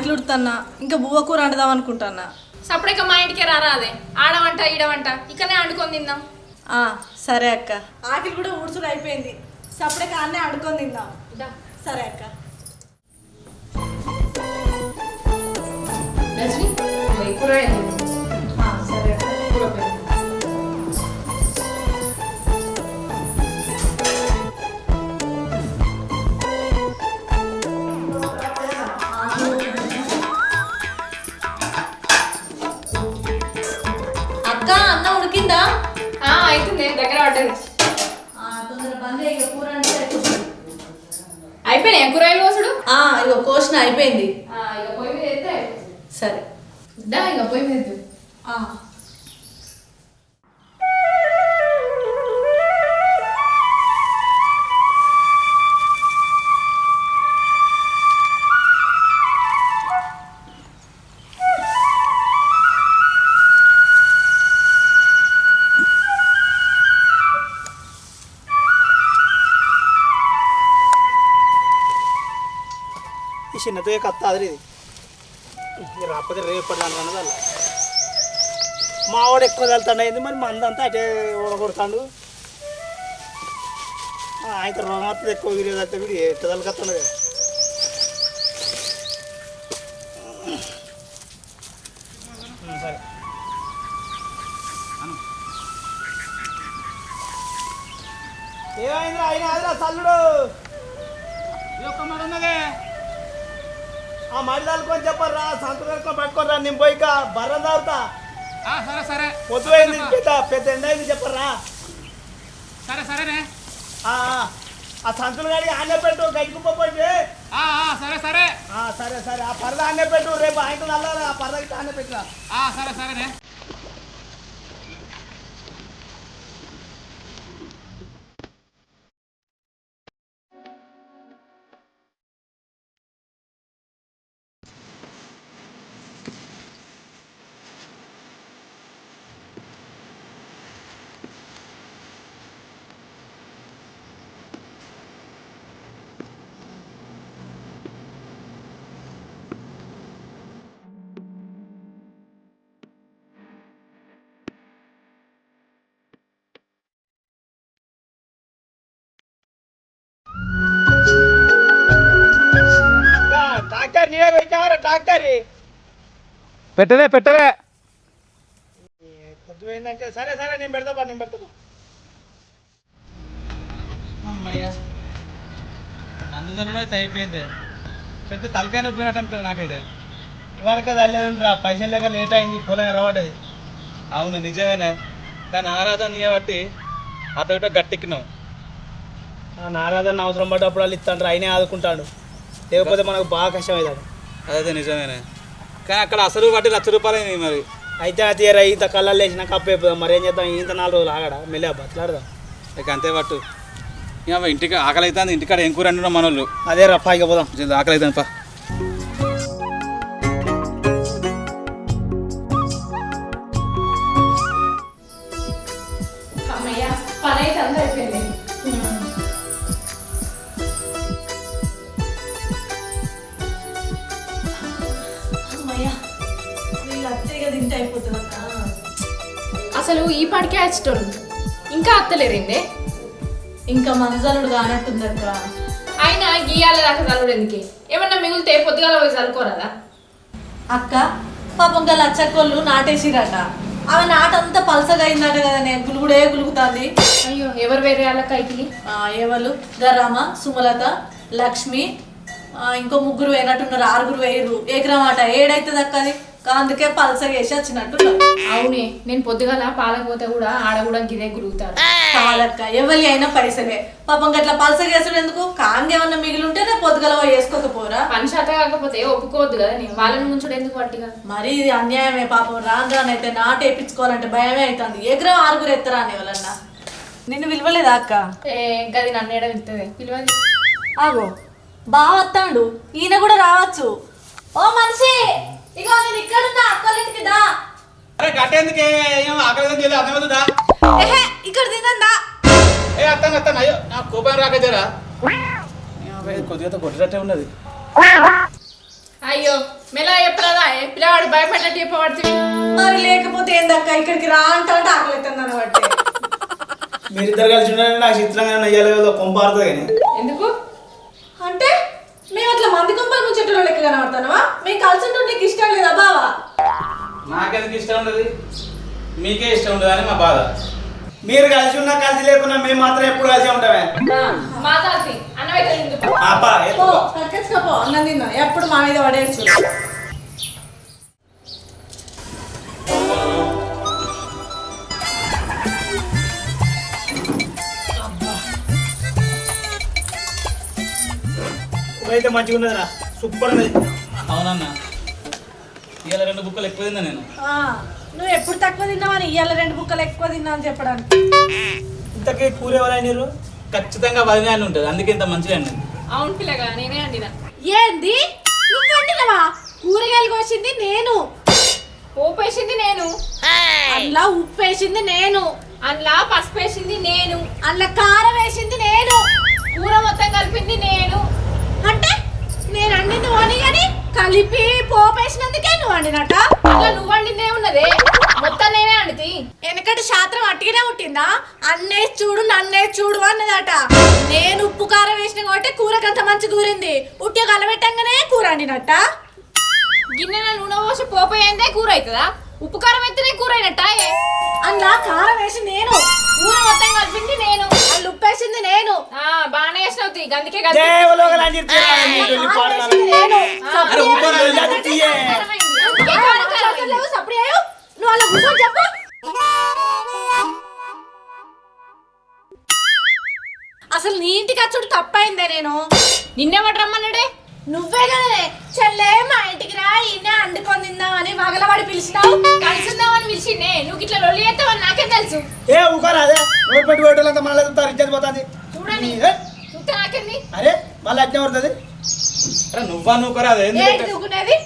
వాకిలు ఉడుతున్నా, ఇంకా బువ్వ కూర వండుదాం అనుకుంటున్నా. సపరేట్గా మా ఇంటికి రారా అదే ఆడవంట ఈడవంట ఇక్కడనే వండుకొని తిందాం. సరే అక్క. ఆకిలి కూడా ఊడ్చుడు అయిపోయింది, సపరేట్గా అన్నే వండుకొని తిందాం. సరే అక్క. సరే అక్క అన్నం ఉడికిందా? అవుతుంది, దగ్గర పడ్డది. తొందర బంద్ కూర అయిపోయినాయి కూరగాయలు కోసుడు? ఇగో కోసిన అయిపోయింది. ఇక పొయ్యి మీద అయితే సరే ఇక పొయ్యి మీద ఈ చిన్నతో కత్త అది ఇది రాకపోతే రేపటి దాని అన్నది అలా మా వాడు ఎక్కువ వెళ్తాడు అయింది మరి మందంతా అటే ఓడగొడతాడు. ఆయన రోగం వస్తుంది ఎక్కువ వీడియో వెళ్తే వీడు ఎట్ట తలకత్తున్నది. సరే ఏమైందిరా ఆయన అదిరా చల్లుడు ఒక్క మాట ఉన్నదే ఆ మడిదాలుకొని చెప్పరా సంతకం పట్టుకోరా నేను పోయి బర్రం తాగుతా. సరే సరే పొద్దు అయింది పెద్ద ఎండ అయింది చెప్పరా. సరే సరేనే ఆ సంతులు గారికి ఆనే పెట్టు గడికిపోయి. సరే సరే సరే సరే ఆ పరద ఆనే పెట్టు, రేపు ఆయన నల్లాలి ఆ పరదకి ఆనే పెట్టరా. సరే సరేనే. డాక్టర్ నీవే పెట్టావరా డాక్టర్? పెట్టలే పొద్దు పోయిందంటే సరే సరే నేను పెడతా నేను పెడతా. అమ్మయ్యా నన్ను అయితే అయిపోయింది. పెద్ద తలకాయ నొప్పినట్టు నాకైతే ఇవాళ తల్లిదండ్రులు పైసలు లేక లేట్ అయింది, పొలం ఎరబడ్డది. అవును నిజమేనే, దాని ఆరాధన నీ బట్టి అటు ఇటు గట్టెక్కినావు. నారాధన అవసరం పడ్డప్పుడు వాళ్ళు ఇస్తాడు, ఆయనే ఆదుకుంటాడు, లేకపోతే మనకు బాగా కష్టం అవుతాడు. అదైతే నిజమేనే, కానీ అక్కడ అసలు బట్టి ₹1,00,000 అయింది మరి. అయితే అది తీరా ఇంత కళ్ళల్లో వేసిన కప్పైపోదాం, మరి ఏం చేద్దాం, ఇంత 4 రోజులు ఆగడా మెల్లి బట్లాడదాం. ఇక అంతే పట్టు. ఇక ఇంటికి ఆకలి అవుతుంది, ఇంటికాడ ఏం కూర అంటున్నాం మనోళ్ళు. అదే రఫాయిగా పోదాం, ఆకలి అవుతుంది పా. పని అయితే అంతా అయిపోయింది. తింటే అయిపోతుంది. అసలు ఈ పాటికే వచ్చేటోళ్ళు ఇంకా అత్తలేరిందే. ఇంకా మంజలుడు కానట్టుందక్క. అయినా గీయాల దాకా చల్లుడు ఎందుకే, ఏమన్నా మిగిలితే పొద్దుగాల పోయి చల్లుకోరాదా? అక్క పాపం గల అచ్చక్కోళ్ళు నాటేసిరట, ఆమె నాటంతా పలసగా అయిందట కదా, నేను గులుగుడే గులుగుతాంది. అయ్యో ఎవరు వేరే వాళ్ళ కైకిలి? ఎవరు గరామ, సుమలత, లక్ష్మి, ఇంకో 3 వేయనట్టున్నారు, 6 వేయరు. ఏకరామాట ఏడైతుంది అక్క అది, అందుకే పలసగా వేసి వచ్చినట్టు. అవునే, నేను పొద్దుగాల పాలకపోతే కూడా ఆడ కూడా గిదే గురుగుతారు. కాదక్క ఎవరి అయినా పైసలే, పాపం గట్లా పలసగా వేసుడు ఎందుకు, కాంగేమన్నా మిగిలి ఉంటే రేపు పొద్దుగల వేసుకోకపోరా. పని శాత కాకపోతే ఒప్పుకోవద్దు కదా, నేను వాళ్ళని ముంచుడు ఎందుకు పట్టిగా. మరి ఇది అన్యాయమే పాపం. రానైతే నాటు వేయించుకోవాలంటే భయమే అవుతుంది. ఎకరం 6 ఎత్తరా అని ఎవరన్నా నిన్ను విలువలేదా అక్క? గది నన్ను ఏడ వింటది పిలువది. ఆగో బాగా వస్తాడు, ఈయన కూడా రావచ్చు. ఓ మనిషి ఇగో నేను ఇక్కడున్నా, అక్కలింటికి దా. అరే గట్టేందుకే, ఏం ఆకలి అర్థమవుతుందా? ఇక్కడ తిందా. అత్తాను అయ్యో నా కోపం రాకజరా కొద్దిగా కొట్టినట్టే ఉన్నది. అయ్యో మెలా చెప్పరాదా పిల్లవాడు భయపడ్డట్టు చెప్పబడుతుంది. మరి లేకపోతే ఏందక్క ఇక్కడికి రా అంటే ఆకలిస్తుంది అనబట్టి. మీరిద్దరు కలిసి ఉండాలని నాకు చిత్రంగా నెయ్యాలి కొంపారుతుంది కానీ ఎందుకు అంటే మేము అట్లా మంది కొంపల ముచ్చట్లో లెక్క కనబడతానవా? మేము కలిసి ఉంటే నీకు ఇష్టం లేదా బావా? నాకెందుకు ఇష్టం ఉండదు, మీకే ఇష్టం ఉండదు అని మా బాధ. మీరు కలిసి ఉన్నా కలిసి లేకున్నా మేము మాత్రం ఎప్పుడు కలిసి ఉంటామే. మాతాసి అన్నవైతే ఎందుకు ఆపా ఓ కక్కేసుకోపో అన్నం తిన్నా ఎప్పుడు మా మీద పడేయచ్చు. అయితే మంచిగా ఉన్నదిరా, సూపర్ ఉన్నది. అవునన్నా, ఇవాళ 2 బుక్కలు ఎక్కువ తిన్నా నేను. నువ్వు ఎప్పుడు తక్కువ తిన్నావని ఇవాళ 2 బుక్కలు ఎక్కువ తిన్నా అని చెప్పడానికి. ఇంతకీ కూర ఎవరైనా మీరు? ఖచ్చితంగా 10 అని ఉంటుంది, అందుకే ఇంత మంచిగా అండి. అవును పిల్లగా నేనే అండినా. ఏంది నువ్వు వండినవా? కూరగాయలు కోసింది నేను, పోపు వేసింది నేను, అందులో ఉప్పు వేసింది నేను, అందులో పసుపు వేసింది నేను, అందులో కారం వేసింది నేను, కూర మొత్తం కలిపింది నేను. అంటే నేను అండింది అని కానీ కలిపి పోపేసినందుకే నువ్వు వండినట్ట. అట్లా నువ్వు వండిందే ఉన్నదే, మొత్తం నేనే వండితి. వెనకటి శాస్త్రం అట్టిగానే ఉంటుందా? అన్నే చూడు నన్నే చూడు అన్నదట. నేను ఉప్పు కారం వేసిన కాబట్టి కూరకంత మంచి కూరింది, ఉట్టి కలబెట్టంగానే కూర వండినట్ట. గిన్నెలో నూనె పోసి పోపు అయిందే కూర అవుతుందా? ఉప్పు కారం ఎత్తినే కూర అయినట్ట. అందులో కారం వేసి నేను, కూర మొత్తం కలిపింది నేను, అందులో ఉప్పు వేసింది నేను, బాగానే వేసినవుతుంది అందుకే దేవులో ఒకలాంటి ఇద్దరు పాడగాలి. నేను. అరే ఊపరా, అది తీయే. లేవు, సప్పుడు చేయు. నువ్వు అలా కూర్చొని చెప్పు. అసలు నీ ఇంటికి వచ్చుడు తప్పైందే. నేను నిన్నెవడు రమ్మన్నాడే? నువ్వే కదనే చెల్లే మా ఇంటికి రా ఈయన అండుకొని తిందామని వగలవాడి పిలిచినావు. కలిసిందామని పిలిచిండే, నువ్వు ఇట్లా రొల్లి చేస్తావని నాకేం తెలుసు. ఏ ఊకరా, అదే రోడ్ పెట్టి పోయేటోళ్ళంతా మళ్ళీ చూస్తారు, ఇచ్చేది పోతుంది. చూడండి చూస్తే నాకేంది. అరే మళ్ళీ అజ్ఞం పడుతుంది. అరే నువ్వు కరా అదే ఏంటి ఊకునేది?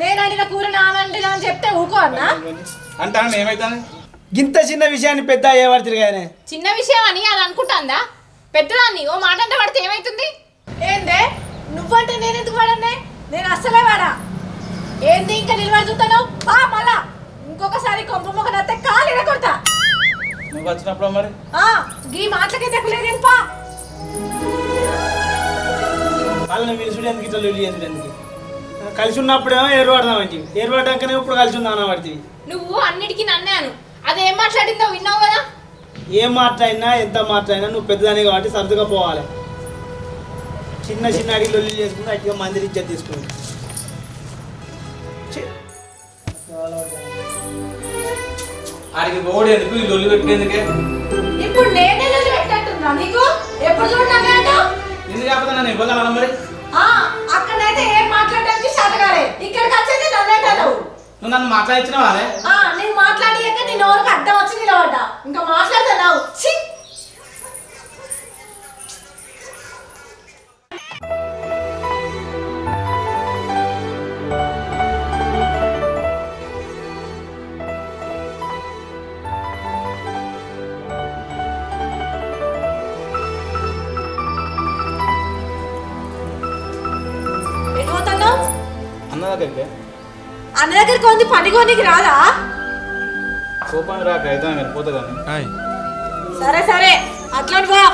నేను అడిగిన కూర నానండినా అని చెప్తే ఊకో అన్నా. అంటే ఏమైతాను? ఇంత చిన్న విషయాన్ని పెద్ద ఏ పడుతుంది కానీ చిన్న విషయం అని అది అనుకుంటాందా? పెద్దదాన్ని ఓ మాట అంటే పడితే ఏమైతుంది? ఏందే నువ్వంటే నేను ఎందుకు వాడనే? నేను అస్సలే వాడా. ఏంది ఇంకా నిలబడి చూస్తాను? మళ్ళా ఇంకొకసారి కొంప మొక్క నత్తే కాలు కొడతా. నువ్వు వచ్చినప్పుడు మరి గీ మాటలకే చెప్పలేదు పా. వాళ్ళని విలుసుడు ఎందుకు ఇట్లా లొల్లి చేసుడు ఎందుకు? కలిసి ఉన్నప్పుడేమో ఏర్పడదాం అంటే ఏర్పడ్డాకనే ఇప్పుడు కలిసి ఉందాం పడుతుంది. నువ్వు అన్నిటికీ నన్నాను, అదేం మాట్లాడిందో విన్నావు కదా. ఏం మాట్లాడినా ఎంత మాట్లాడినా నువ్వు పెద్దదాని కాబట్టి సర్దుగా పోవాలి. చిన్న చిన్న అడిగి లొల్లి చేసుకుంటే అట్టిగా మందిరి ఇచ్చేది తీసుకుంది. ఆడికి ఓడి ఎందుకు ఈ లొల్లి పెట్టేందుకే? ఇప్పుడు నేనే లొల్లి పెట్టట్టున్నా నీకు? ఎప్పుడు చూడటానే అంటావు? నిన్ను కాకపోతే నన్ను ఇవ్వగా మనం మరి అక్కడైతే ఏం మాట్లాడడానికి శాతగాలే, ఇక్కడికి వచ్చేది నన్నేటావు. నువ్వు నన్ను మాట్లాడించినావా? నేను మాట్లాడియాక నీ నోరుకి అడ్డం వచ్చి నిలబడ్డా. ఇంకా మాట్లాడుతున్నావు. అన్న దగ్గరికి అన్న దగ్గరికి ఉంది, పని కొనికి రాదా? కోపాన్ని రాక అయితే వెళ్ళిపోతా కానీ. సరే సరే అట్లా బా.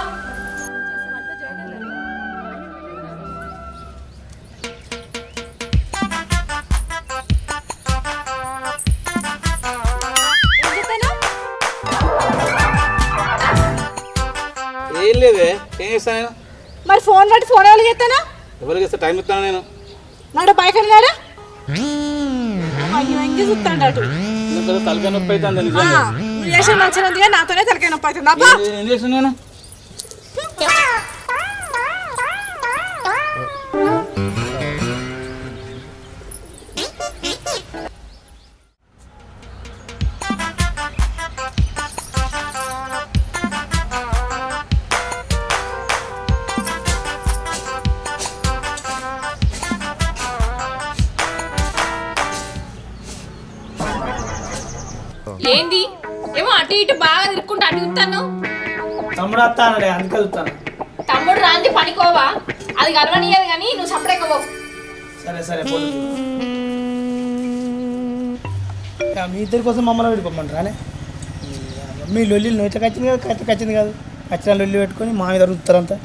ఏం లేదే, ఏం చేస్తాను నేను? మరి ఫోన్ బట్టి ఫోన్ ఎవరికి చేస్తానా? ఎవరికి ఇస్తే టైం ఇస్తాను నేను. నాడు బైక్ అడిగాడా? అయ్యో ఇంకే చూస్తాడు అటు. తలకాయ నొప్పి అవుతుంది నిజంగా. నువ్వు చేసిన మంచిగా ఉంది కానీ నాతోనే తలకాయ నొప్పి అవుతుంది. అబ్బా ఏం చేస్తాను నేను? ఏంది ఏమో అటు ఇటు బాగా తిరుక్కుంటూ అటు చూస్తాను. తమ్ముడు వస్తా అన్నాడే, అందుకే చూస్తాను. తమ్ముడు రాంది పనికోవా, అది కలవనియదు కానీ నువ్వు సపరేట్ పో. సరే సరే పోదు మీ ఇద్దరి కోసం మమ్మల్ని విడిపోమంటారా మీ లొల్లి నోచకు వచ్చింది కదా కట్టకు వచ్చింది కాదు వచ్చిన లొల్లి పెట్టుకొని మా మీద రుతారంతా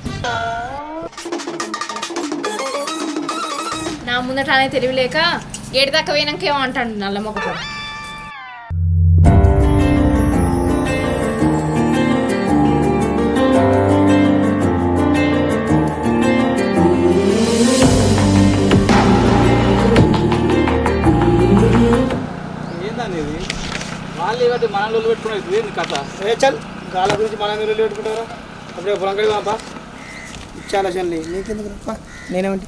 నా ముందట అనే తెలివిలేక ఏడు దాకా పోయినాక ఏమో అంటాడు నల్ల మొక్క ఏందండి ఇది వాళ్ళు ఇవ్వటి మన లొల్లి పెట్టుకునేది ఏంది కథ ఏ చల్ గాల గురించి మన మీద లొల్లి పెట్టుకుంటారా అప్పుడే పొలం కడిగి బాబా చాలా చల్లి నీకెందుకు నేనేమంటే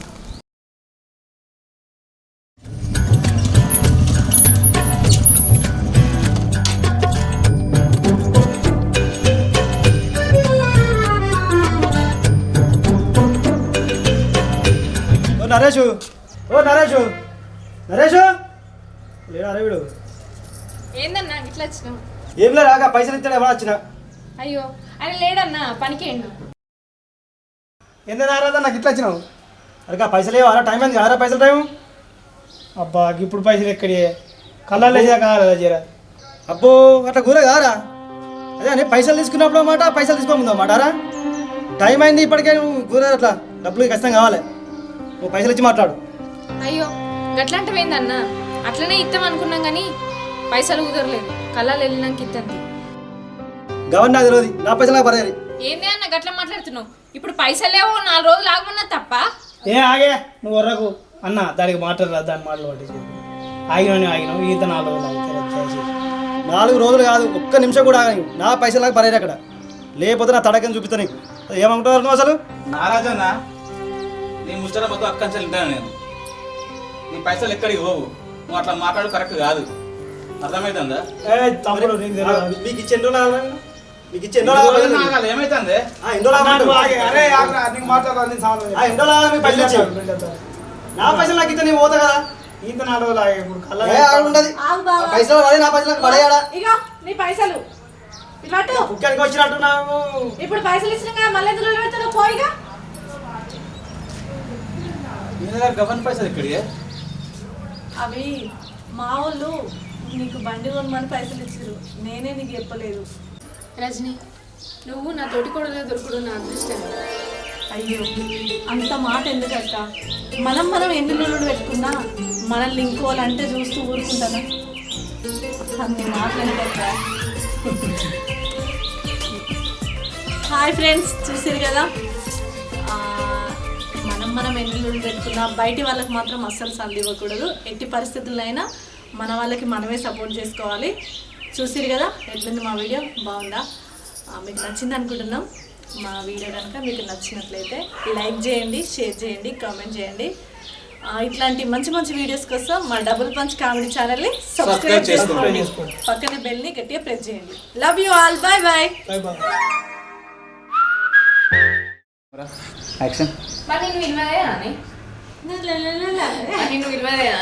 నరేషు నరేషు నరేషు లేడా అరే వీడు ఏందన్నా ఇట్లా వచ్చినావు ఏం లే రాగా పైసలు ఇస్తాడు ఎవరు వచ్చిన అయ్యో ఆయన లేడన్నా పనికేండు ఎందుకు రాదా నాకు ఇట్లా వచ్చినావు అరే పైసలు ఏవారా టైం అయింది కారా పైసలు టైం అబ్బా ఇప్పుడు పైసలు ఎక్కడి కళ్ళ లేచా కారా జరా అబ్బో అట్లా కూర కారా అదే నేను పైసలు తీసుకున్నప్పుడు అన్నమాట పైసలు తీసుకోముందు అన్నమాట రా టైం అయింది ఇప్పటికే నువ్వు కూర అట్లా డబ్బులు ఖచ్చితంగా కావాలి నువ్వు పైసలు ఇచ్చి మాట్లాడు అయ్యో గట్లాంటివేందన్నా అట్లనే ఇద్దాం అనుకున్నాం కానీ పైసలు కుదరలేదు కళ్ళాలు వెళ్ళినాక ఇద్దంతి గవర్న నాకు తెలియదు నా పైసలు నాకు పడేది ఏంది అన్న గట్ల మాట్లాడుతున్నావు ఇప్పుడు పైసలేవో 4 రోజులు ఆగమన్నా తప్ప ఏ ఆగే నువ్వు వరకు అన్న దానికి మాట్లాడరా దాని మాటలు పట్టించి ఆగినావు ఈత 4 రోజులు ఆగి 4 రోజులు కాదు ఒక్క నిమిషం కూడా ఆగని నా పైసలు నాకు పడేది అక్కడ లేకపోతే నా తడకని చూపిస్తా నీకు ఏమంటారు నువ్వు అసలు నారాజన్న నీ ముచ్చట మొత్తం అక్కంచెలు వింటాను నేను నీ పైసలు ఎక్కడికి పోవు నువ్వు అట్లా మాట్లాడు కరెక్ట్ కాదు అర్థమవుతుందా తమ్ముడు మీకు ఇచ్చి ఎన్నో మీకు ఇచ్చి ఎన్నో ఏమైతుంది నా పైసలు నాకు ఇస్తే నేను పోతా కదా ఇంత 4 రోజులు ఆగే ఇప్పుడు పైసలు పడే నా పైసలు పడేయాడా ఇక నీ పైసలు ఇటు కుక్కడికి వచ్చినట్టున్నావు ఇప్పుడు పైసలు ఇచ్చినా మళ్ళీ ఎందులో పెడతావు పోయిగా గవర్న పైసలు ఎక్కడి అవి మా వాళ్ళు నీకు బండి కొనమని పైసలు ఇచ్చారు నేనే నీకు చెప్పలేదు రజని నువ్వు నా తోటి కూడా దొరుకుడు నా అదృష్టం అయ్యో అంత మాట ఎందుకక్క మనం ఎన్ని రోజులు పెట్టుకున్నా మనల్ని ఇంకోవాలంటే చూస్తూ ఊరుకుంటానా అన్ని మాట్లాడక హాయ్ ఫ్రెండ్స్ చూసారు కదా మనం ఎన్ని రోజులు పెట్టుకున్నా బయటి వాళ్ళకి మాత్రం అస్సలు సంది ఇవ్వకూడదు ఎట్టి పరిస్థితుల్లో అయినా మన వాళ్ళకి మనమే సపోర్ట్ చేసుకోవాలి చూసిరు కదా ఎట్లుంది మా వీడియో బాగుందా మీకు నచ్చింది అనుకుంటున్నాం మా వీడియో కనుక మీకు నచ్చినట్లయితే లైక్ చేయండి షేర్ చేయండి కామెంట్ చేయండి ఇట్లాంటి మంచి మంచి వీడియోస్ కోసం మా డబుల్ పంచ్ కామెడీ ఛానల్ని సబ్స్క్రైబ్ చేసుకోండి పక్కనే బెల్ని గట్టిగా ప్రెస్ చేయండి love you all bye bye action మరి నేను విలువదేనా నేను విలువదేనా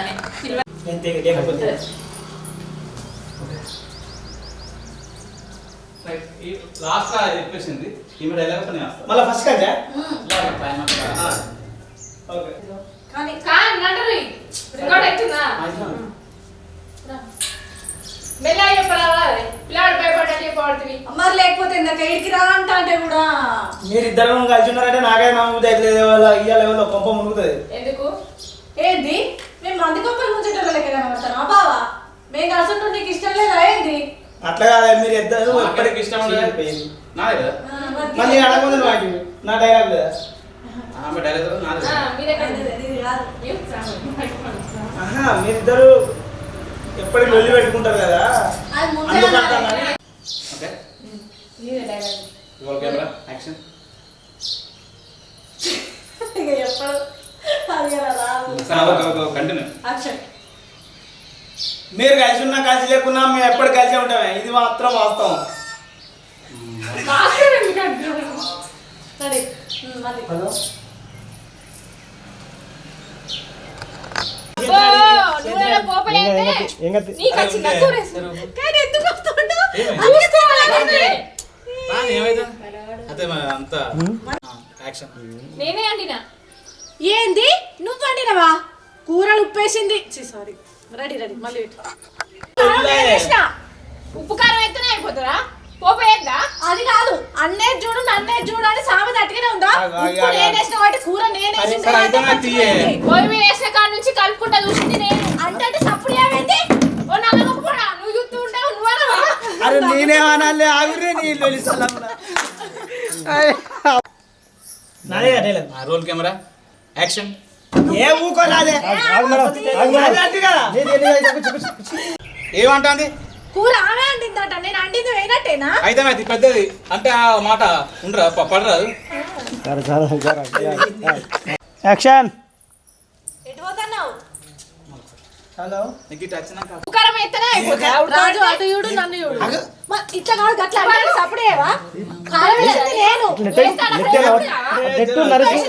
లాస్ట్ చెప్పేసింది ఈమె డైలాగ్ మళ్ళీ ఫస్ట్ కంటే కానీ రికార్డ్ అవుతుందా మెల్లగా చెప్పరావా పిల్లాడు భయపడ్డా చెప్పబడుతుంది మరి లేకపోతే ఇందాక ఇడికి రా అంటే కూడా మీరిద్దరం కలిసి ఉన్నారంటే నాకే నమ్ముతుంది అయితే ఇయ్యాల లెవెల్లో కొంప మునుగుతుంది ఎందుకు ఏంది మేము మంది గొప్పలు ముంచేటోళ్ళ లెక్క కనబడతాను ఆ బావా మేము కలిసి ఉంటే నీకు ఇష్టం లేదా ఏంది అట్లా కాదు మీరు ఇద్దరు అక్కడికి ఇష్టం నాదే కదా మళ్ళీ అడగదు నాకు నా డైలాగ్ లేదా ఆమె డైరెక్టర్ నాదే మీరే ఇది కాదు మీరిద్దరు ఎప్పటికి వెళ్ళి పెట్టుకుంటారు కదా అది ముందే అందుకంటాను ఓకే మీరే డైలాగ్ ఇవాళ కెమెరా యాక్షన్ ఇక ఎప్పుడు అది రాదు కంటిన్యూ యాక్షన్ మీరు కలిసి ఉన్నా కలిసి లేకున్నా మేము ఎప్పుడు కలిసి ఉంటామే ఇది మాత్రం వాస్తవం సరే మళ్ళీ యాక్షన్ నేనే అండినా ఏంది నువ్వు వండినవా కూరలు ఉప్పేసింది. సారీ, రెడీ మళ్ళీ పెట్టు. ఉప్పు కారం ఎత్తనే అయిపోతుందా? పోపు వేద్దా? అది కాదు, అన్నే చూడు నన్నే చూడు అని సామెత అట్టుగానే ఉందా? ఉప్పు నేనేసిన వాటి కూర నేనేసిన పొయ్యి మీద వేసిన కాడ నుంచి కలుపుకుంటా చూసింది నేను. అంటే సప్పుడు ఏమైంది? ఓ నల్లగొప్పు కూడా నువ్వు చూస్తూ ఉంటావు నువ్వా? అరే నేనేమనాలి ఆగురే నీళ్ళు నాదే డైలాగ్. Roll camera action. ఏ ఊకో నాదే ఏమంటుంది? కూర ఆమె అంటిందట, నేను అంటింది వేయనట్టేనా? అయితే అది పెద్దది అంటే ఆ మాట ఉండరా పడరాదు. యాక్షన్. ఎటు పోతున్నావు? హలో నీకు ఇటు వచ్చినాక ఉప్పు కారం ఎత్తనే అయిపోతుందా? రాజు అటు చూడు నన్ను చూడు. ఇట్లా కాదు గట్ల అంటే సప్పుడేవా? కారం వేసింది నేను. నెట్టు నరేష్